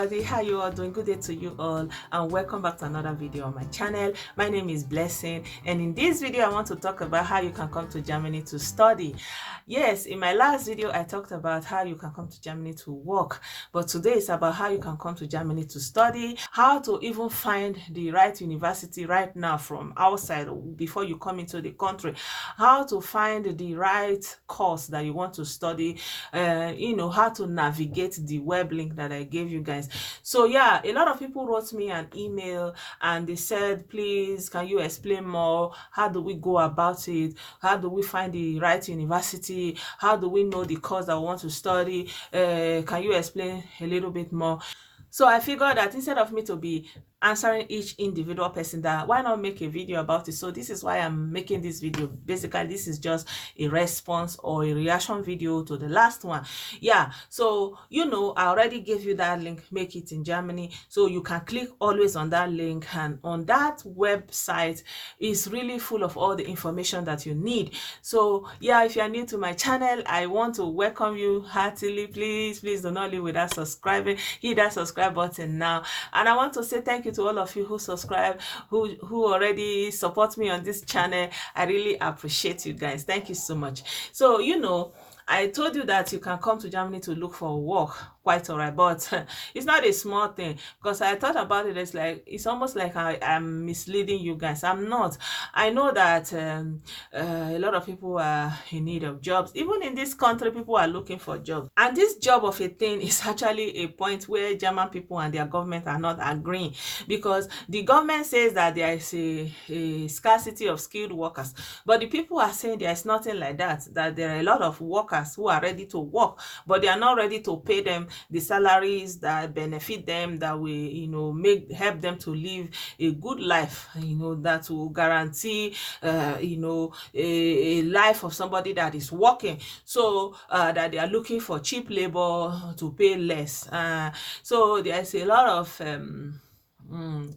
everybody, how you all doing? Good day to you all, and welcome back to another video on my channel. My name is Blessing, and in this video I want to talk about how you can come to Germany to study. Yes, in my last video I talked about how you can come to Germany to work, but today is about how you can come to Germany to study, how to even find the right university right now from outside before you come into the country, how to find the right course that you want to study, how to navigate the web link that I gave you guys. So yeah, a lot of people wrote me an email and they said, please, can you explain more? How do we go about it? How do we find the right university? How do we know the course that we want to study? Can you explain a little bit more? So I figured that instead of me to be answering each individual person, that why not make a video about it? So this is why I'm making this video. Basically, this is just a response or a reaction video to the last one. Yeah, so I already gave you that link, Make It in Germany. So you can click always on that link, and on that website is really full of all the information that you need. So yeah, if you are new to my channel, I want to welcome you heartily. Please do not leave without subscribing. Hit that subscribe button now, and I want to say thank you to all of you who subscribe, who already support me on this channel. I really appreciate you guys. Thank you so much. So I told you that you can come to Germany to look for work. Quite all right, but it's not a small thing, because I thought about it. It's almost like I'm misleading you guys. I'm not. I know that a lot of people are in need of jobs. Even in this country, people are looking for jobs, and this job of a thing is actually a point where German people and their government are not agreeing, because the government says that there is a scarcity of skilled workers, but the people are saying there is nothing like that, that there are a lot of workers who are ready to work, but they are not ready to pay them the salaries that benefit them, that will help them to live a good life, that will guarantee a life of somebody that is working. So that they are looking for cheap labor to pay less. So there's a lot of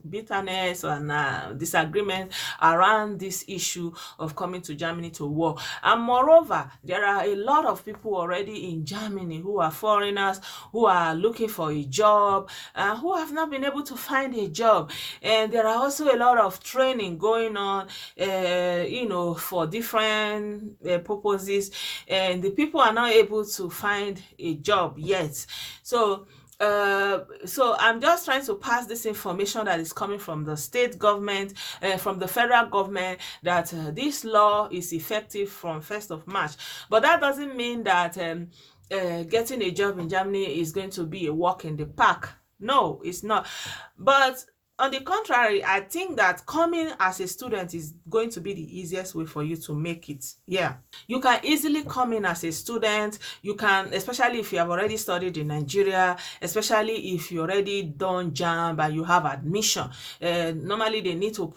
bitterness and disagreement around this issue of coming to Germany to work. And moreover, there are a lot of people already in Germany who are foreigners, who are looking for a job, who have not been able to find a job. And there are also a lot of training going on, for different purposes, and the people are not able to find a job yet. So I'm just trying to pass this information that is coming from the state government, from the federal government, that this law is effective from 1st of March. But that doesn't mean that getting a job in Germany is going to be a walk in the park. No, it's not. But on the contrary, I think that coming as a student is going to be the easiest way for you to make it. Yeah, you can easily come in as a student. You can, especially if you have already studied in Nigeria, especially if you already done JAMB and you have admission. Normally they need to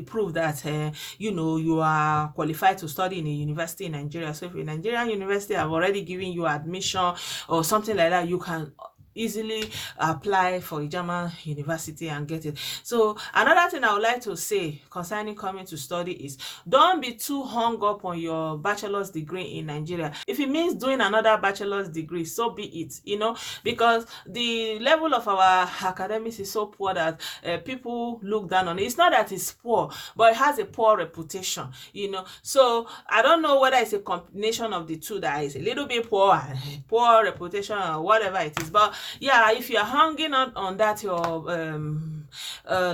prove that you are qualified to study in a university in Nigeria. So if a Nigerian university have already given you admission or something like that, you can easily apply for a German university and get it. So another thing I would like to say concerning coming to study is, don't be too hung up on your bachelor's degree in Nigeria. If it means doing another bachelor's degree, so be it, because the level of our academics is so poor that people look down on it. It's not that it's poor, but it has a poor reputation, so I don't know whether it's a combination of the two, that is a little bit poor reputation or whatever it is. But yeah, if you're hanging on that, your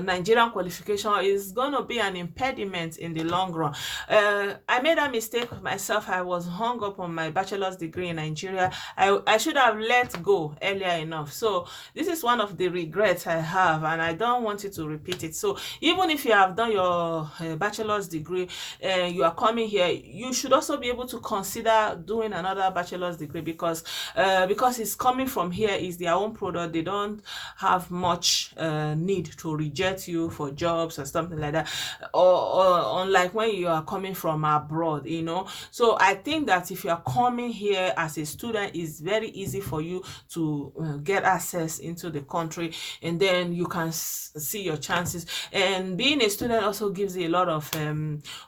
Nigerian qualification is going to be an impediment in the long run. I made a mistake myself. I was hung up on my bachelor's degree in Nigeria. I should have let go earlier enough. So this is one of the regrets I have, and I don't want you to repeat it. So even if you have done your bachelor's degree and you are coming here, you should also be able to consider doing another bachelor's degree, because it's coming from here, is their own product. They don't have much need need to reject you for jobs or something like that, or unlike when you are coming from abroad, you know. So I think that if you are coming here as a student, it's very easy for you to get access into the country, and then you can see your chances. And being a student also gives you a lot of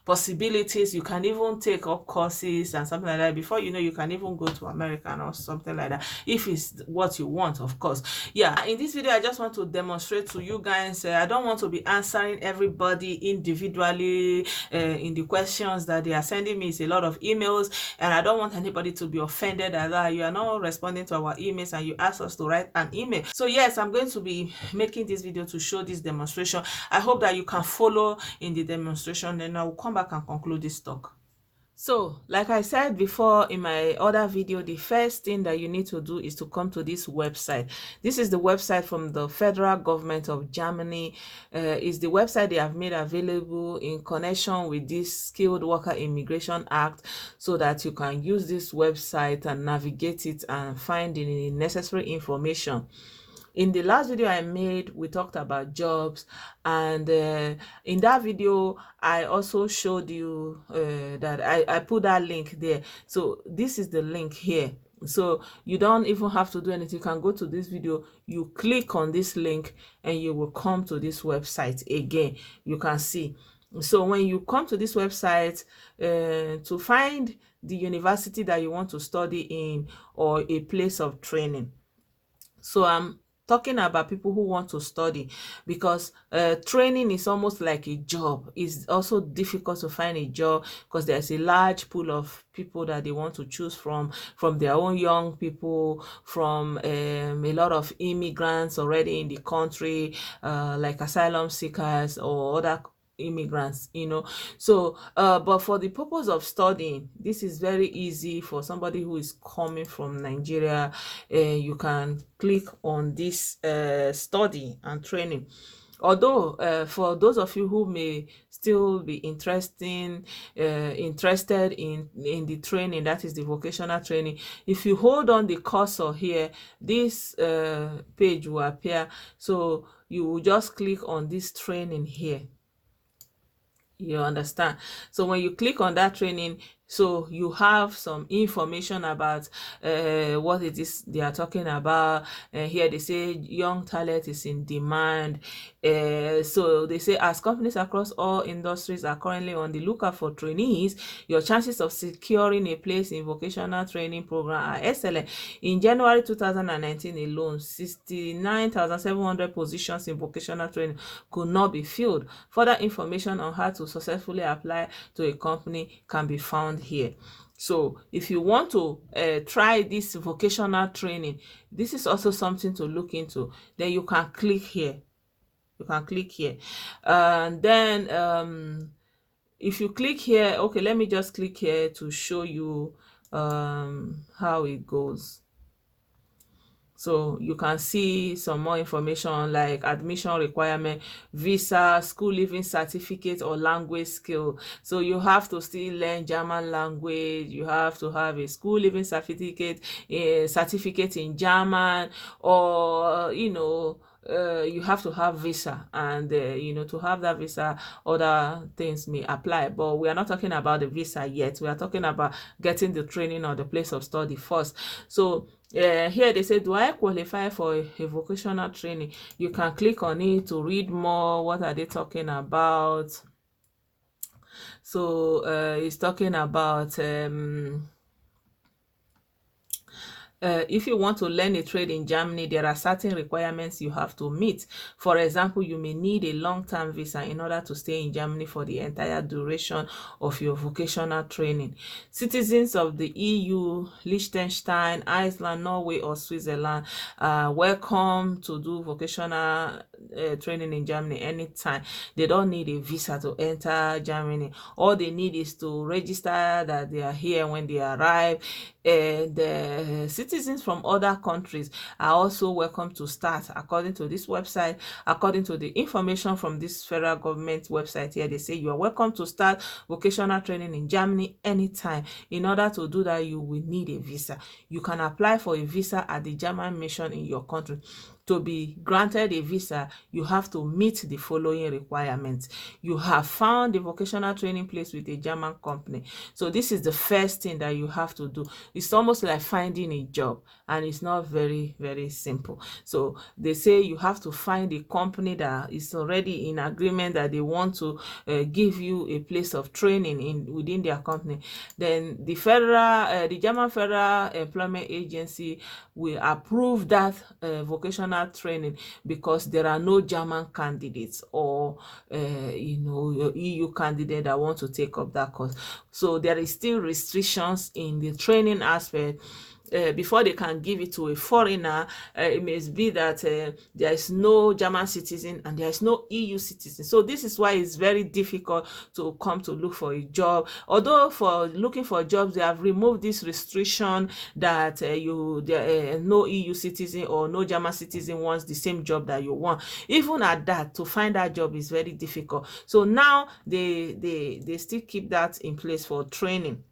possibilities. You can even take up courses and something like that. Before you know, you can even go to America or something like that, if it's what you want, of course. Yeah, in this video I just want to demonstrate to you guys, I don't want to be answering everybody individually in the questions that they are sending me. It's a lot of emails, and I don't want anybody to be offended that you are not responding to our emails and you ask us to write an email. So yes, I'm going to be making this video to show this demonstration. I hope that you can follow in the demonstration, and I will come back and conclude this talk. So, like I said before in my other video, the first thing that you need to do is to come to this website. This is the website from the federal government of Germany. Is the website they have made available in connection with this Skilled Worker Immigration Act, so that you can use this website and navigate it and find the necessary information. In the last video I made, we talked about jobs, and in that video I also showed you that I put that link there. So this is the link here. So you don't even have to do anything. You can go to this video, you click on this link, and you will come to this website again. You can see. So when you come to this website, to find the university that you want to study in, or a place of training. So I'm talking about people who want to study, because training is almost like a job. It's also difficult to find a job because there's a large pool of people that they want to choose from their own young people, from a lot of immigrants already in the country, like asylum seekers or other immigrants, you know. So but for the purpose of studying, this is very easy for somebody who is coming from Nigeria. You can click on this study and training. Although for those of you who may still be interested in the training, that is the vocational training, if you hold on the cursor here, this page will appear. So you will just click on this training here. You understand? So when you click on that training, so you have some information about what it is they are talking about. Here they say young talent is in demand. So they say, as companies across all industries are currently on the lookout for trainees, your chances of securing a place in vocational training program are excellent. In January 2019 alone, 69,700 positions in vocational training could not be filled. Further information on how to successfully apply to a company can be found here. So if you want to try this vocational training, this is also something to look into. Then you can click here. You can click here, and then if you click here, okay, let me just click here to show you how it goes. So you can see some more information like admission requirement, visa, school leaving certificate, or language skill. So you have to still learn German language. You have to have a school leaving certificate, a certificate in German, or you know, you have to have visa, and you know, to have that visa, other things may apply, but we are not talking about the visa yet. We are talking about getting the training or the place of study first. So here they say, do I qualify for a vocational training? You can click on it to read more. What are they talking about? So it's talking about if you want to learn a trade in Germany, there are certain requirements you have to meet. For example, you may need a long-term visa in order to stay in Germany for the entire duration of your vocational training. Citizens of the EU, Liechtenstein, Iceland, Norway, or Switzerland are welcome to do vocational training in Germany anytime. They don't need a visa to enter Germany. All they need is to register that they are here when they arrive. And citizens from other countries are also welcome to start. According to this website, according to the information from this federal government website here, they say you are welcome to start vocational training in Germany anytime. In order to do that, you will need a visa. You can apply for a visa at the German mission in your country. to be granted a visa, you have to meet the following requirements. You have found the vocational training place with a German company. So this is the first thing that you have to do. It's almost like finding a job, and it's not very, very simple. So they say you have to find a company that is already in agreement that they want to give you a place of training within their company. Then the German Federal Employment Agency will approve that vocational training, because there are no German candidates or EU candidate that want to take up that course. So there is still restrictions in the training aspect. Before they can give it to a foreigner, it may be that there is no German citizen and there is no EU citizen. So this is why it's very difficult to come to look for a job. Although for looking for jobs, they have removed this restriction that no EU citizen or no German citizen wants the same job that you want. Even at that, to find that job is very difficult. So now they still keep that in place for training,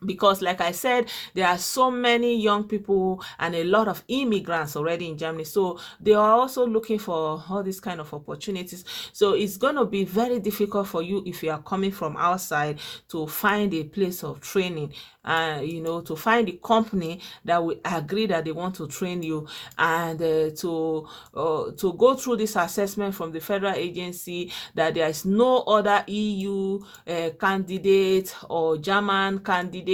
because like I said, there are so many young people and a lot of immigrants already in Germany, so they are also looking for all these kind of opportunities. So it's going to be very difficult for you, if you are coming from outside, to find a place of training, to find a company that will agree that they want to train you, and to go through this assessment from the federal agency that there is no other EU candidate or German candidate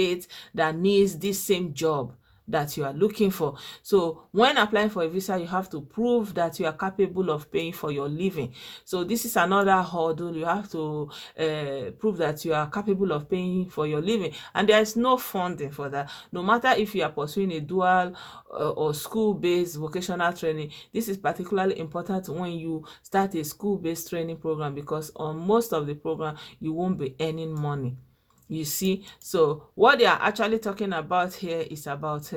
that needs this same job that you are looking for. So when applying for a visa, you have to prove that you are capable of paying for your living. So this is another hurdle. You have to prove that you are capable of paying for your living, and there is no funding for that. No matter if you are pursuing a dual or school-based vocational training, this is particularly important when you start a school-based training program, because on most of the program you won't be earning money. You see, so what they are actually talking about here is about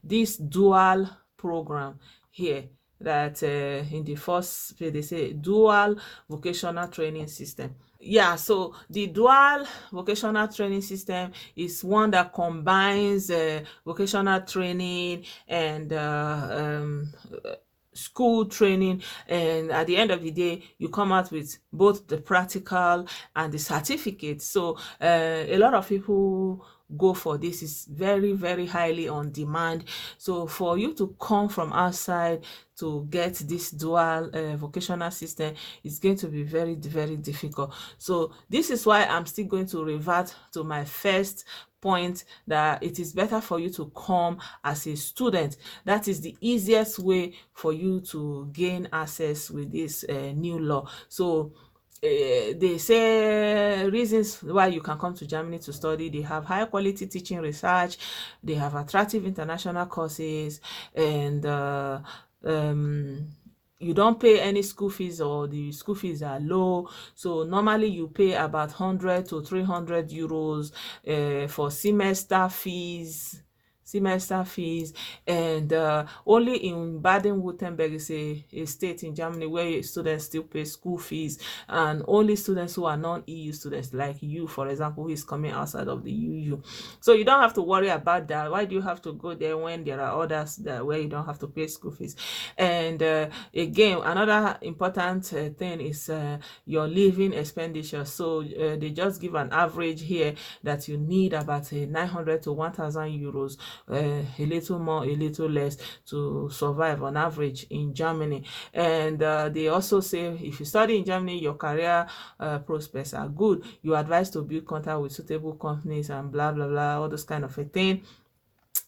this dual program here, that in the first page they say dual vocational training system. Yeah, so the dual vocational training system is one that combines vocational training and school training, and at the end of the day you come out with both the practical and the certificate. So a lot of people go for this. Is very, very highly on demand. So for you to come from outside to get this dual vocational system, is going to be very, very difficult. So this is why I'm still going to revert to my first point, that it is better for you to come as a student. That is the easiest way for you to gain access with this new law. So they say reasons why you can come to Germany to study. They have high quality teaching research, they have attractive international courses, and you don't pay any school fees, or the school fees are low. So normally you pay about 100 to 300 euros for semester fees, and only in Baden-Württemberg is a state in Germany where students still pay school fees, and only students who are non-EU students, like you, for example, who is coming outside of the EU. So you don't have to worry about that. Why do you have to go there when there are others that where you don't have to pay school fees? And again, another important thing is your living expenditure. So they just give an average here that you need about 900 to 1,000 euros, a little more, a little less, to survive on average in Germany. And they also say if you study in Germany, your career prospects are good. You are advised to build contact with suitable companies and blah blah blah, all those kind of a thing.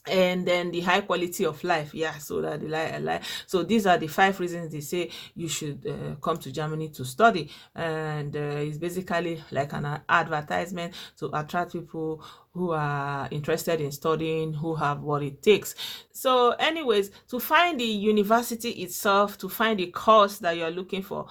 And then the high quality of life, yeah, so that so these are the 5 reasons they say you should come to Germany to study. And it's basically like an advertisement to attract people who are interested in studying, who have what it takes. So anyways, to find the university itself, to find the course that you're looking for,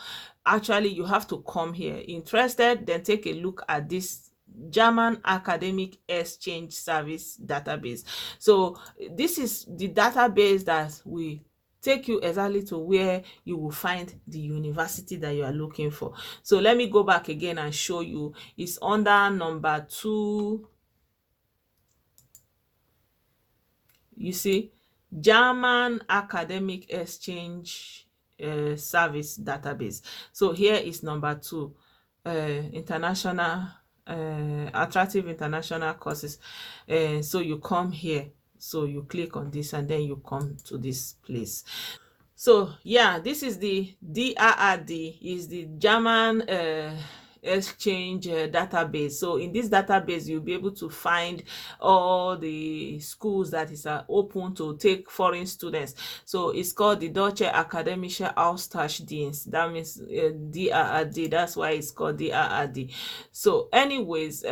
actually you have to come here. Interested, then take a look at this German Academic Exchange Service database. So this is the database that will take you exactly to where you will find the university that you are looking for. So let me go back again and show you. It's under number 2. You see, German Academic Exchange Service Database. So here is number 2, international attractive international courses. So you come here, so you click on this and then you come to this place. So yeah, this is the DAAD, is the German exchange database. So in this database, you'll be able to find all the schools that is open to take foreign students. So it's called the Deutsche Akademische Austauschdienst. That means DAAD. That's why it's called DAAD. So anyways,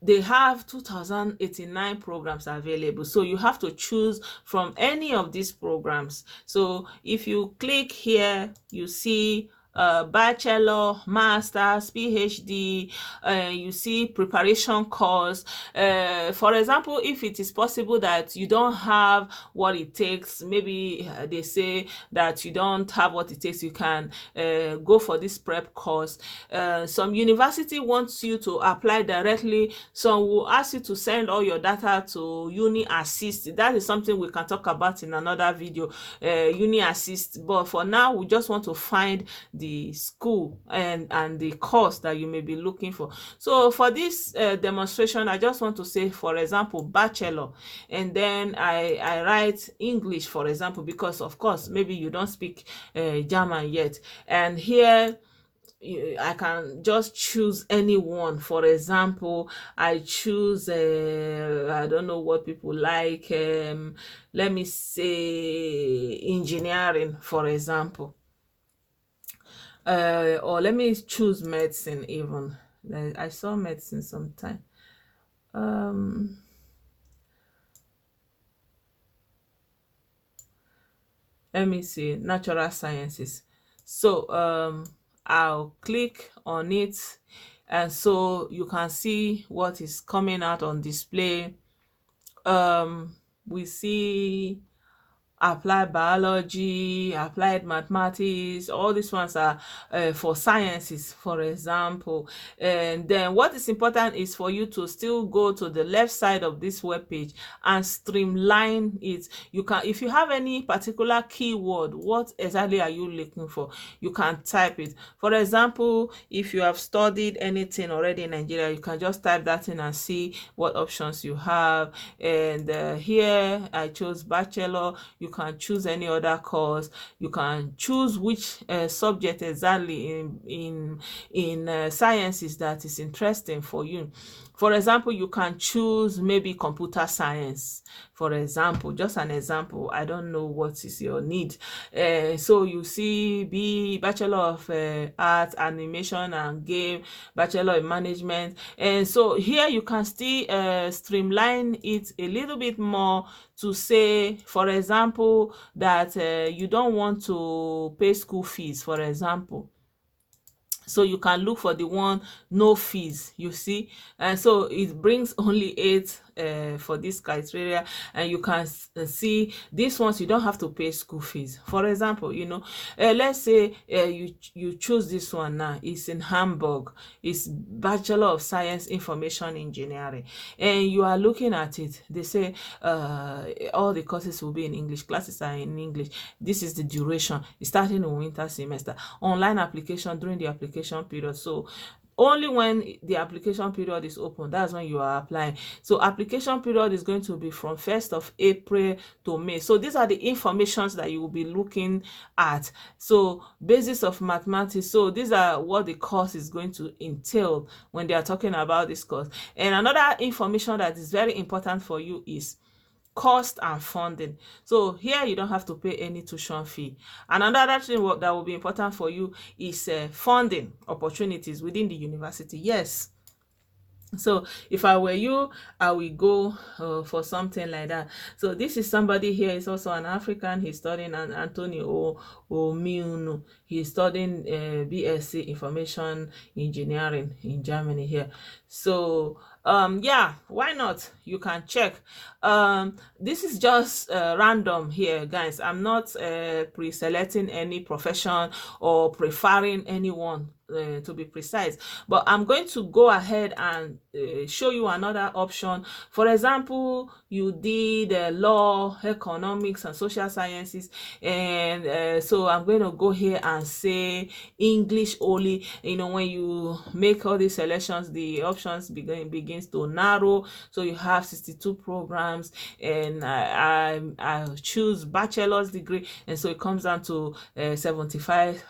they have 2089 programs available, so you have to choose from any of these programs. So if you click here, you see bachelor, master's, PhD, you see preparation course. For example, if it is possible that you don't have what it takes, maybe they say that you don't have what it takes, you can go for this prep course. Some university wants you to apply directly, some will ask you to send all your data to Uni Assist. That is something we can talk about in another video, Uni Assist. But for now, we just want to find the school and the course that you may be looking for. So for this demonstration, I just want to say, for example, bachelor, and then I write English, for example, because of course maybe you don't speak German yet. And here I can just choose anyone. For example, I choose I don't know what people like, let me say engineering, for example, or let me choose medicine. Even I saw medicine sometime. Let me see, natural sciences. So I'll click on it, and so you can see what is coming out on display. We see applied biology, applied mathematics. All these ones are for sciences, for example. And then what is important is for you to still go to the left side of this web page and streamline it. You can, if you have any particular keyword, what exactly are you looking for, you can type it. For example, if you have studied anything already in Nigeria, you can just type that in and see what options you have. And here I chose bachelor. You can choose any other course. You can choose which subject exactly in sciences that is interesting for you. For example, you can choose maybe computer science, for example, just an example. I don't know what is your need. So you see Bachelor of Arts, Animation and Game, Bachelor in Management. And so here you can still streamline it a little bit more to say, for example, that you don't want to pay school fees, for example. So you can look for the one no fees, you see. And so it brings only 8 for this criteria, and you can see these ones you don't have to pay school fees. For example, let's say you choose this one now. It's in Hamburg. It's Bachelor of Science Information Engineering, and you are looking at it. They say all the courses will be in English, classes are in English. This is the duration. It's starting in winter semester. Online application during the application period. So only when the application period is open, that's when you are applying. So application period is going to be from 1st of April to May. So these are the informations that you will be looking at. So basis of mathematics. So these are what the course is going to entail when they are talking about this course. And another information that is very important for you is cost and funding. So here you don't have to pay any tuition fee. And another thing that will be important for you is funding opportunities within the university. Yes. So if I were you, I will go for something like that. So this is somebody here. Is also an African. He's studying Anthony Omiunu. He's studying BSc Information Engineering in Germany here. So yeah, why not? You can check. This is just random here, guys. I'm not pre-selecting any profession or preferring anyone. to be precise. But I'm going to go ahead and show you another option. For example, you did law, economics, and social sciences, and so I'm going to go here and say English only. You know, when you make all these selections, the options begins to narrow. So you have 62 programs, and I choose bachelor's degree, and so it comes down to 75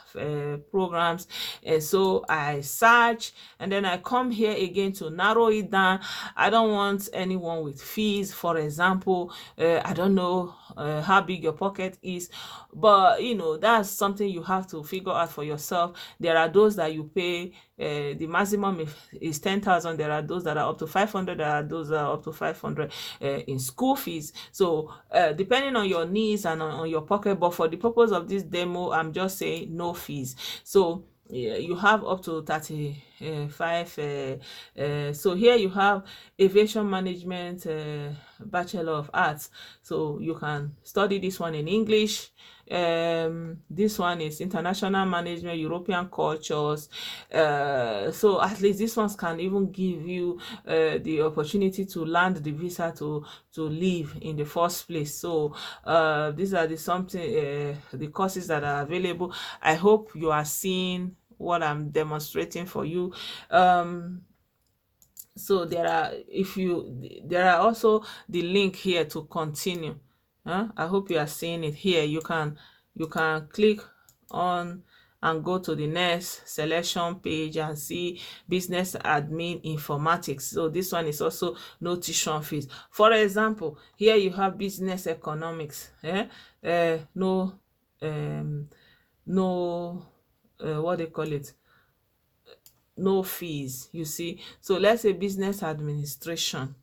programs. And so I search, and then I come here again to narrow it down. I don't want anyone with fees. For example, I don't know how big your pocket is, but you know, that's something you have to figure out for yourself. There are those that you pay the maximum is 10,000. There are those that are up to 500. There are those that are up to 500 in school fees. So depending on your needs and on your pocket, but for the purpose of this demo, I'm just saying no fees. So yeah, you have up to 35. So here you have aviation management, Bachelor of Arts. So you can study this one in English. This one is international management, European cultures. So at least these ones can even give you the opportunity to land the visa to live in the first place. So these are the courses that are available. I hope you are seeing what I'm demonstrating for you. So there are also the link here to continue. I hope you are seeing it here. You can click on and go to the next selection page and see business admin informatics. So this one is also no tuition fees. For example, here you have business economics. No what they call it, no fees, you see. So let's say business administration.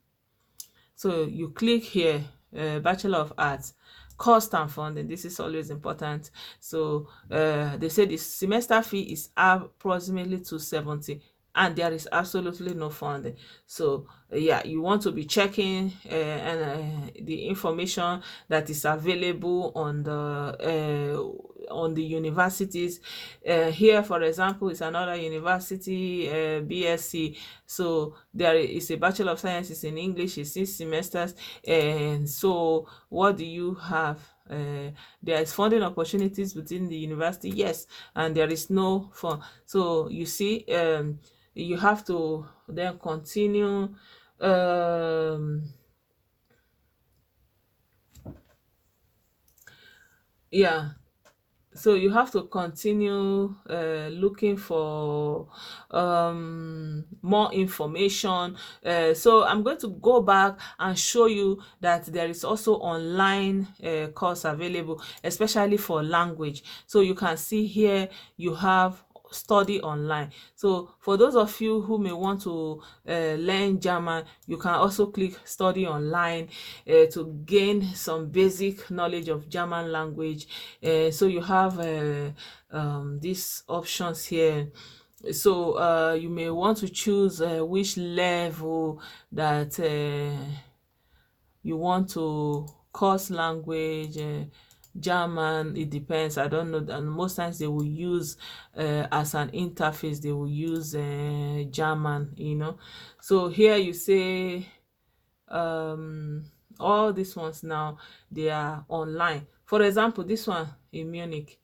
So you click here, Bachelor of Arts, cost and funding. This is always important. So they say the semester fee is approximately 270, and there is absolutely no funding. So yeah, you want to be checking the information that is available on the universities. Here, for example, is another university, BSc. So there is a Bachelor of Sciences in English, it's 6 semesters. And so what do you have? There is funding opportunities within the university, yes, and there is no fund. So you see, you have to then continue. Yeah, so you have to continue looking for more information. So I'm going to go back and show you that there is also online course available, especially for language. So you can see here you have study online. So for those of you who may want to learn German, you can also click study online to gain some basic knowledge of German language. So you have these options here. So you may want to choose which level that you want to course language. German, it depends, I don't know, and most times they will use as an interface, they will use German, you know. So here you say all these ones now, they are online. For example, this one in Munich,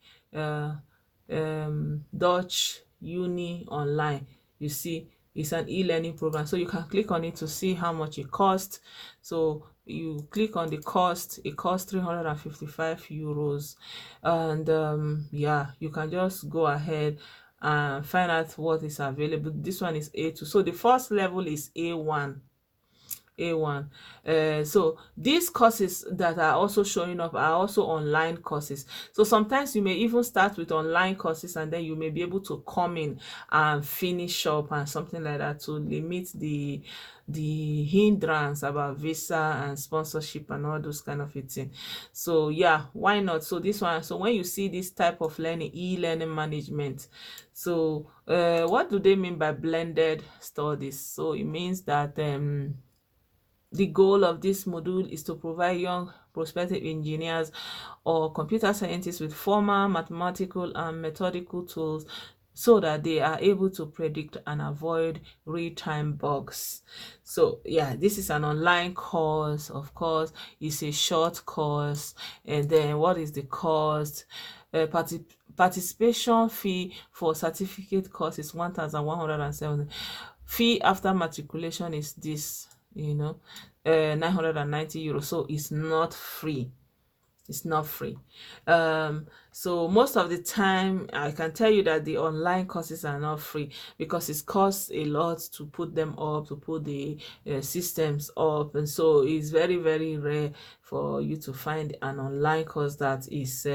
Dutch Uni Online, you see, it's an e-learning program. So you can click on it to see how much it costs. So you click on the cost, it costs 355 euros. And yeah, you can just go ahead and find out what is available. This one is A2. So the first level is A1. So these courses that are also showing up are also online courses. So sometimes you may even start with online courses, and then you may be able to come in and finish up and something like that, to limit the hindrance about visa and sponsorship and all those kind of things. So yeah, why not? So this one, so when you see this type of learning, e-learning management, so what do they mean by blended studies? So it means that the goal of this module is to provide young prospective engineers or computer scientists with formal mathematical and methodical tools so that they are able to predict and avoid real-time bugs. So yeah, this is an online course. Of course, it's a short course. And then what is the cost? Participation fee for certificate course is 1,170. Fee after matriculation is this, 990 euros. So it's not free. It's not free. So most of the time I can tell you that the online courses are not free, because it costs a lot to put them up, to put the systems up, and so it's very, very rare for you to find an online course that is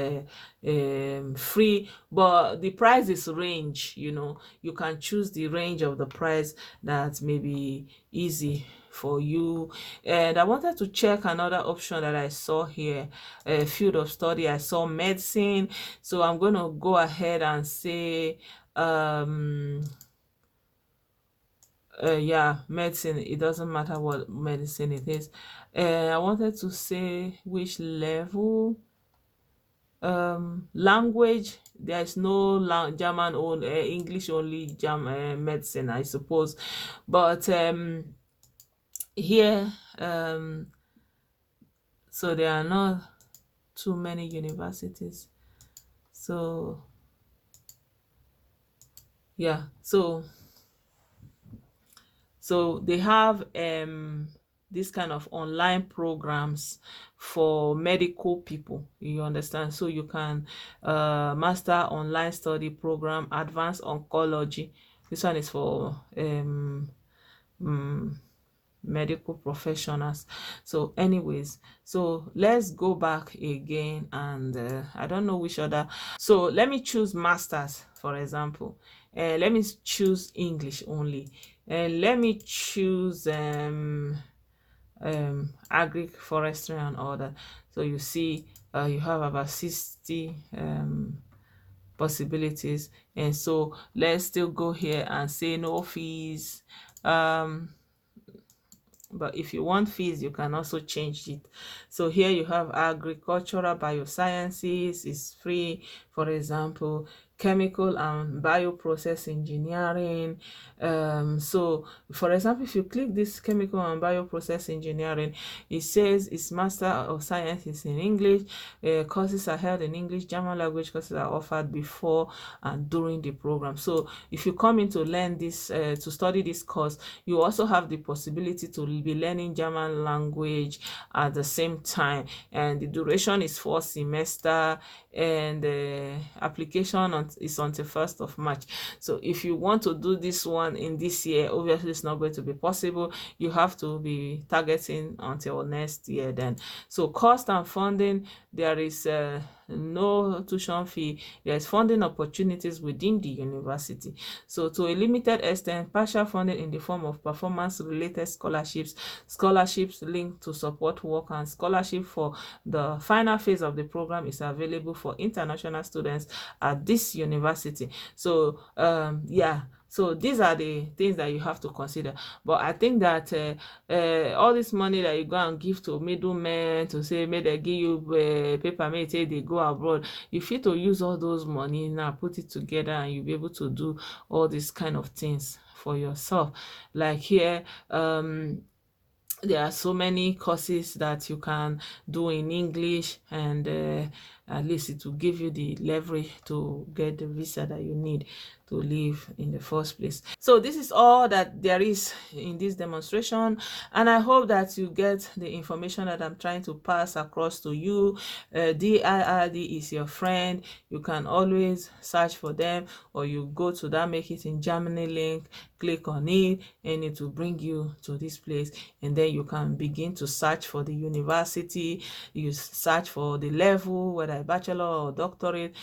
free. But the price is range. You can choose the range of the price that may be easy for you. And I wanted to check another option that I saw here, a field of study. I saw medicine, so I'm going to go ahead and say yeah, medicine. It doesn't matter what medicine it is. I wanted to say which level. Language, there's no German only, English only, medicine, I suppose. But here, so there are not too many universities. So yeah, so they have this kind of online programs for medical people, you understand. So you can master online study program, advanced oncology. This one is for medical professionals. So anyways, so let's go back again, and I don't know which other. So let me choose masters, for example. Let me choose English only, and let me choose agric, forestry, and all that. So you see, you have about 60 possibilities. And so let's still go here and say no fees. But if you want fees, you can also change it. So here you have agricultural biosciences is free, for example, chemical and bioprocess engineering. So for example, if you click this chemical and bioprocess engineering, it says it's Master of Science is in English. Courses are held in English. German language courses are offered before and during the program. So if you come in to learn this, to study this course, you also have the possibility to be learning German language at the same time. And the duration is 4 semesters, and application is until 1st of March. So if you want to do this one in this year, obviously it's not going to be possible. You have to be targeting until next year then. So cost and funding, there is no tuition fee. There's funding opportunities within the university. So to a limited extent, partial funding in the form of performance-related scholarships linked to support work, and scholarship for the final phase of the program is available for international students at this university. So yeah, so these are the things that you have to consider. But I think that all this money that you go and give to middlemen to say, may they give you paper, may say they go abroad, you fit to use all those money now, put it together, and you'll be able to do all these kind of things for yourself. Like here, there are so many courses that you can do in English, and at least it will give you the leverage to get the visa that you need to live in the first place. So this is all that there is in this demonstration, and I hope that you get the information that I'm trying to pass across to you. DAAD is your friend. You can always search for them, or you go to that Make It in Germany link, click on it, and it will bring you to this place, and then you can begin to search for the university. You search for the level, whether a bachelor or doctorate,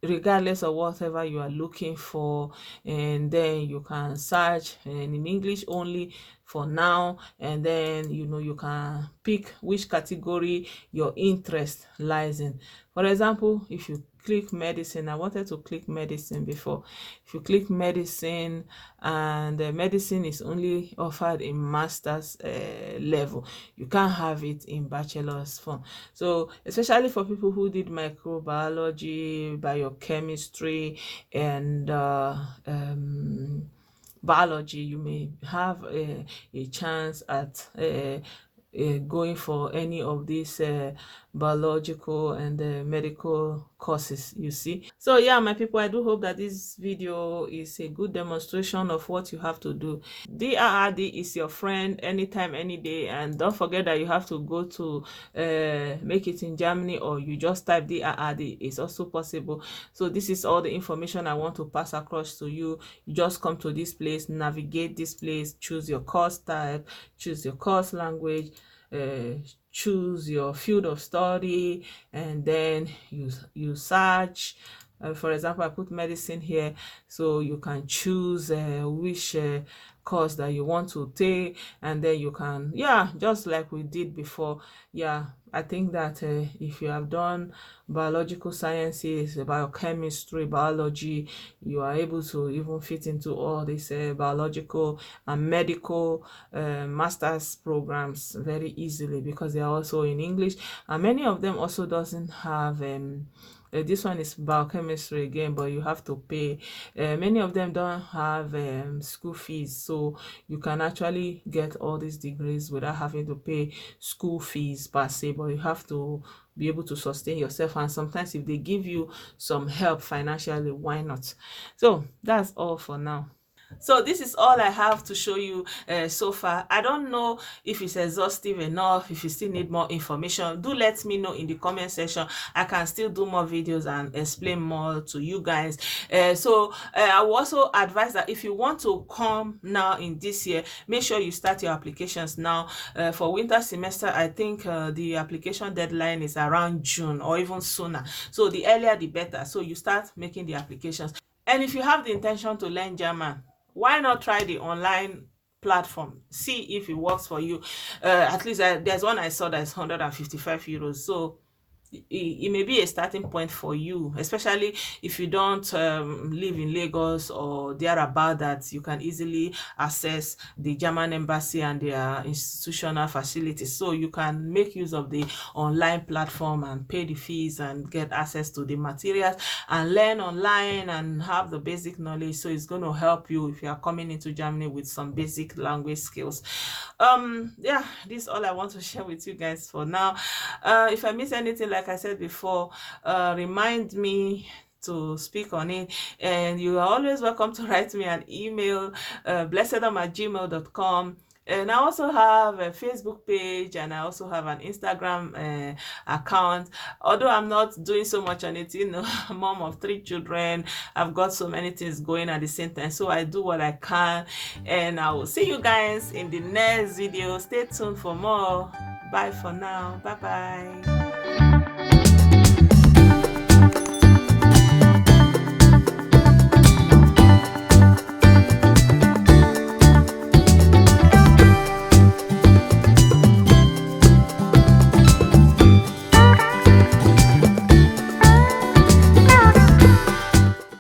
regardless of whatever you are looking for, and then you can search, and in English only, for now, and then you can pick which category your interest lies in. For example, if you click medicine, I wanted to click medicine before. If you click medicine, and medicine is only offered in master's level, you can't have it in bachelor's form. So especially for people who did microbiology, biochemistry, and biology, you may have a chance at going for any of these biological and medical courses, you see. So yeah, my people, I do hope that this video is a good demonstration of what you have to do. DAAD is your friend anytime, any day, and don't forget that you have to go to make it in Germany, or you just type DAAD. It's also possible. So this is all the information I want to pass across to you. You just come to this place, navigate this place, choose your course type, choose your course language, choose your field of study, and then you search. For example, I put medicine here, so you can choose which course that you want to take, and then you can, yeah, just like we did before. Yeah, I think that if you have done biological sciences, biochemistry, biology, you are able to even fit into all these biological and medical master's programs very easily, because they are also in English, and many of them also doesn't have this one is biochemistry again, but you have to pay. Many of them don't have school fees, so you can actually get all these degrees without having to pay school fees per se, but you have to be able to sustain yourself, and sometimes if they give you some help financially, why not? So that's all for now. So this is all I have to show you so far. I don't know if it's exhaustive enough. If you still need more information, do let me know in the comment section. I can still do more videos and explain more to you guys. I will also advise that if you want to come now in this year, make sure you start your applications now. For winter semester, I think the application deadline is around June or even sooner. So the earlier the better. So you start making the applications. And if you have the intention to learn German, why not try the online platform, see if it works for you. At least there's one I saw that's 155 euros, so it may be a starting point for you, especially if you don't live in Lagos or thereabout, that you can easily access the German embassy and their institutional facilities. So you can make use of the online platform and pay the fees and get access to the materials and learn online and have the basic knowledge. So it's going to help you if you are coming into Germany with some basic language skills. Yeah, this is all I want to share with you guys for now. If I miss anything, like I said before, remind me to speak on it, and you are always welcome to write me an email, blessedom@gmail.com. And I also have a Facebook page, and I also have an Instagram account. Although I'm not doing so much on it, mom of 3 children, I've got so many things going at the same time. So I do what I can, and I will see you guys in the next video. Stay tuned for more. Bye for now. Bye bye.